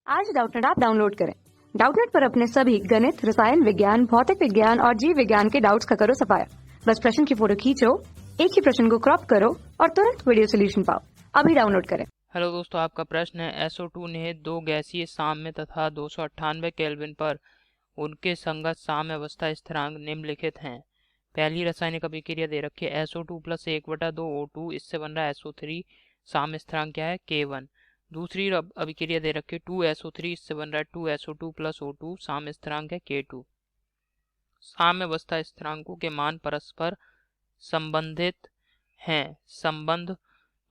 आज Doubtnut app download करें। Doubtnut पर अपने सभी गणित, रसायन विज्ञान, भौतिक विज्ञान और जीव विज्ञान के डाउट्स का करो सफाया। बस प्रश्न की फोटो खींचो, एक ही प्रश्न को क्रॉप करो और तुरंत वीडियो सोल्यूशन पाओ। अभी डाउनलोड करें। हेलो दोस्तों, आपका प्रश्न है SO2 निहित दो गैसीय साम्य तथा 298 केल्विन पर उनके संगत साम्य अवस्था स्थिरांक निम्नलिखित हैं। पहली रासायनिक अभिक्रिया दे रखी है SO2 प्लस 1/2 O2, इससे बन रहा है SO3, साम्य स्थिरांक क्या है K1। दूसरी अभिक्रिया दे रखी है 2SO3, इससे बन रहा है 2SO2 प्लस O2, साम्य स्थिरांक है K2। साम्य अवस्था स्थिरांकों के मान परस्पर संबंधित हैं। संबंध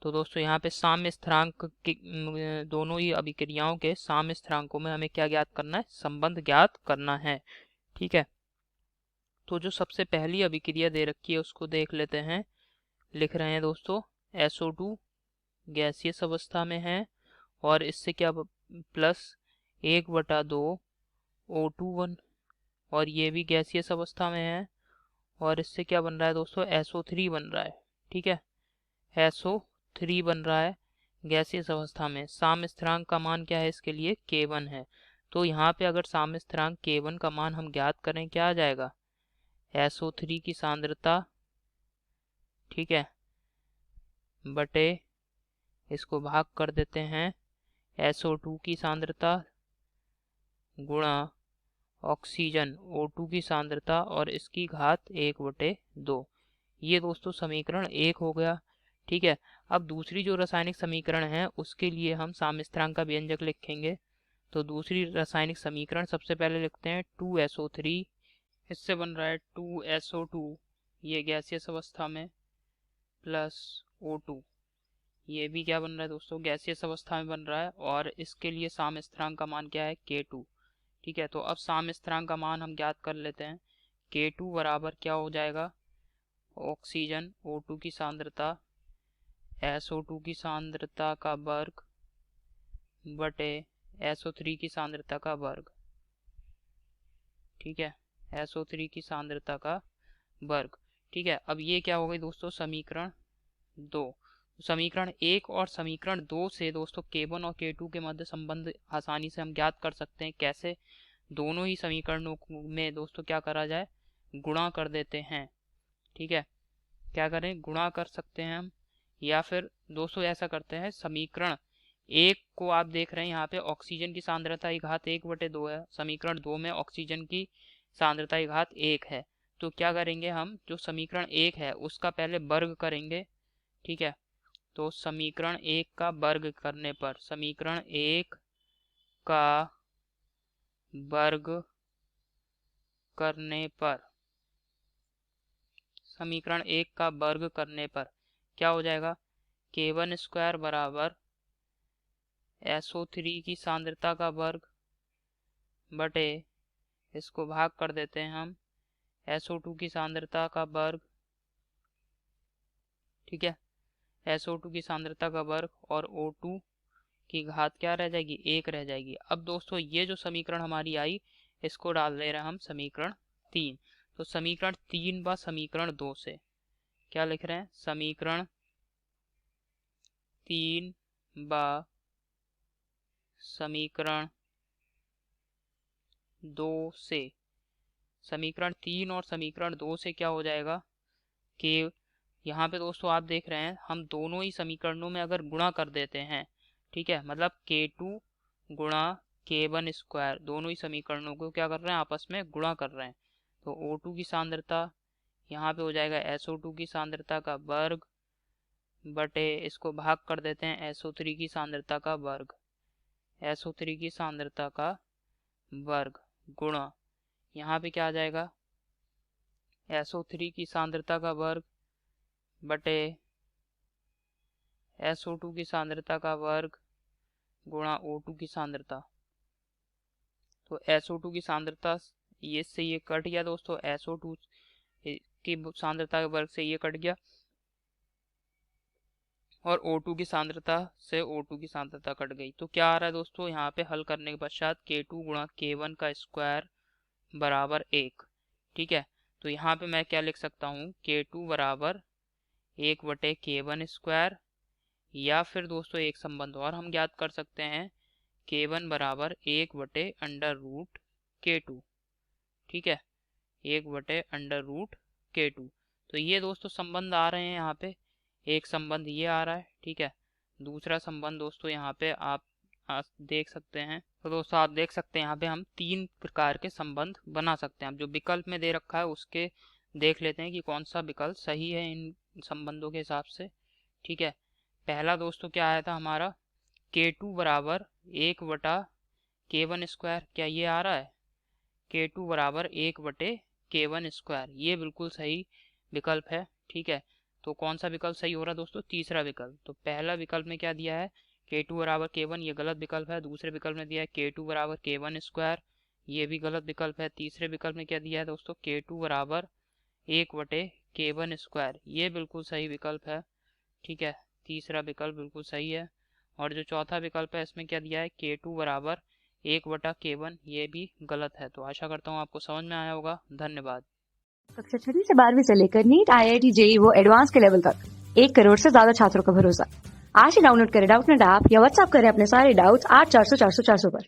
तो दोस्तों यहाँ पे साम्य स्थिरांक की दोनों ही अभिक्रियाओं के साम्य स्थिरांकों में हमें क्या ज्ञात करना है, संबंध ज्ञात करना है। ठीक है, तो जो सबसे पहली अभिक्रिया दे रखी है उसको देख लेते हैं। लिख रहे हैं दोस्तों, SO2 गैसीय अवस्था में है और इससे क्या प्लस 1/2 O2 और ये भी गैसीय अवस्था में है और इससे क्या बन रहा है दोस्तों, SO3 बन रहा है। ठीक है, SO3 बन रहा है गैसीय अवस्था में। साम्य स्थिरांक का मान क्या है इसके लिए, K1 है। तो यहाँ पे अगर साम्य स्थिरांक K1 का मान हम ज्ञात करें, क्या आ जाएगा, SO3 की सांद्रता, ठीक है, बटे इसको भाग कर देते हैं SO2 की सांद्रता गुणा ऑक्सीजन O2 की सांद्रता और इसकी घात 1/2। ये दोस्तों समीकरण 1 हो गया। ठीक है, अब दूसरी जो रासायनिक समीकरण है उसके लिए हम साम्य स्थिरांक का व्यंजक लिखेंगे। तो दूसरी रासायनिक समीकरण सबसे पहले लिखते हैं 2SO3, इससे बन रहा है 2SO2, ये गैसीय अवस्था में, प्लस O2, ये भी क्या बन रहा है दोस्तों, गैसीय अवस्था में बन रहा है और इसके लिए साम्य स्थिरांक का मान क्या है, K2। ठीक है, तो अब साम्य स्थिरांक का मान हम ज्ञात कर लेते हैं। K2 बराबर क्या हो जाएगा, ऑक्सीजन O2 की सांद्रता SO2 की सांद्रता का वर्ग बटे SO3 की सांद्रता का वर्ग। ठीक है, SO3 की सांद्रता का वर्ग। ठीक है, अब ये क्या हो गई दोस्तों, समीकरण 2। समीकरण 1 और समीकरण 2 से दोस्तों K1 और K2 के मध्य संबंध आसानी से हम ज्ञात कर सकते हैं। कैसे, दोनों ही समीकरणों में दोस्तों क्या करा जाए, गुणा कर देते हैं। ठीक है, क्या करें, गुणा कर सकते हैं हम, या फिर दोस्तों ऐसा करते हैं, समीकरण 1 को आप देख रहे हैं यहाँ पे ऑक्सीजन की सांद्रता की घात 1/2 है, समीकरण 2 में ऑक्सीजन की सांद्रता की घात 1 है। तो क्या करेंगे हम, जो समीकरण 1 है उसका पहले वर्ग करेंगे। ठीक है, तो समीकरण 1 का वर्ग करने पर, समीकरण 1 का वर्ग करने पर, समीकरण 1 का वर्ग करने पर क्या हो जाएगा, K1 स्क्वायर बराबर SO3 की सांद्रता का वर्ग बटे इसको भाग कर देते हैं हम SO2 की सांद्रता का वर्ग। ठीक है, SO2 की सांद्रता का वर्ग और O2 की घात क्या रह जाएगी, 1 रह जाएगी। अब दोस्तों ये जो समीकरण हमारी आई, इसको डाल दे रहे हैं हम समीकरण 3। तो समीकरण 3 व समीकरण 2 से क्या लिख रहे हैं, समीकरण 3 व समीकरण 2 से, समीकरण 3 और समीकरण 2 से क्या हो जाएगा कि यहाँ पे दोस्तों आप देख रहे हैं, हम दोनों ही समीकरणों में अगर गुणा कर देते हैं, ठीक है, मतलब K2 गुणा K1 स्क्वायर, दोनों ही समीकरणों को क्या कर रहे हैं, आपस में गुणा कर रहे हैं। तो O2 की सांद्रता यहाँ पे हो जाएगा SO2 की सांद्रता का वर्ग बटे इसको भाग कर देते हैं SO3 की सांद्रता का वर्ग, SO3 की सांद्रता का वर्ग गुणा यहाँ पे क्या आ जाएगा, SO3 की सांद्रता का वर्ग बटे SO2 की सांद्रता का वर्ग गुणा O2 की सांद्रता। तो SO2 की सांद्रता ये से ये कट गया दोस्तों, SO2 की सांद्रता के वर्ग से ये कट गया और O2 की सांद्रता से O2 की सांद्रता कट गई। तो क्या आ रहा है दोस्तों, यहाँ पे हल करने के पश्चात K2 गुणा K1 का स्क्वायर बराबर 1। ठीक है, तो यहाँ पे मैं क्या लिख सकता हूँ, K2 बराबर 1/K1 स्क्वायर, या फिर दोस्तों एक संबंध और हम ज्ञात कर सकते हैं, K1 बराबर 1/√K2। ठीक है, 1/√K2। तो ये दोस्तों संबंध आ रहे हैं यहाँ पे। एक संबंध ये आ रहा है, ठीक है। दूसरा संबंध दोस्तों यहाँ पे आप देख सकते हैं। तो दोस्तों आप देख सकते हैं यहाँ पे हम 3 प्रकार के संबंध बना सकते हैं। अब जो विकल्प में दे रखा है उसके देख लेते हैं कि कौन सा विकल्प सही है इन संबंधों के हिसाब से। ठीक है, पहला दोस्तों क्या आया था हमारा, K2 बराबर 1/K1²। क्या ये आ रहा है, K2 बराबर 1/K1²। ये बिल्कुल सही विकल्प है। ठीक है, तो कौन सा विकल्प सही हो रहा है दोस्तों, तीसरा विकल्प। तो पहला विकल्प में क्या दिया है, K2 बराबर K1, ये गलत विकल्प है। दूसरे विकल्प में दिया है K2 बराबर K1², ये भी गलत विकल्प है। तीसरे विकल्प में क्या दिया है दोस्तों, K2 बराबर 1/K1², ये बिल्कुल सही विकल्प है। ठीक है, तीसरा विकल्प बिल्कुल सही है। और जो चौथा विकल्प है इसमें क्या दिया है, K2 बराबर 1/K1, ये भी गलत है। तो आशा करता हूँ आपको समझ में आया होगा। धन्यवाद। कक्षा 6 से 12वीं से लेकर नीट, IIT, JEE वो एडवांस के लेवल तक 1 करोड़ से ज्यादा छात्रों का भरोसा। आज ही डाउनलोड करें डाउटनेट ऐप या व्हाट्सएप करें अपने सारे डाउट्स 8400 400 400 पर।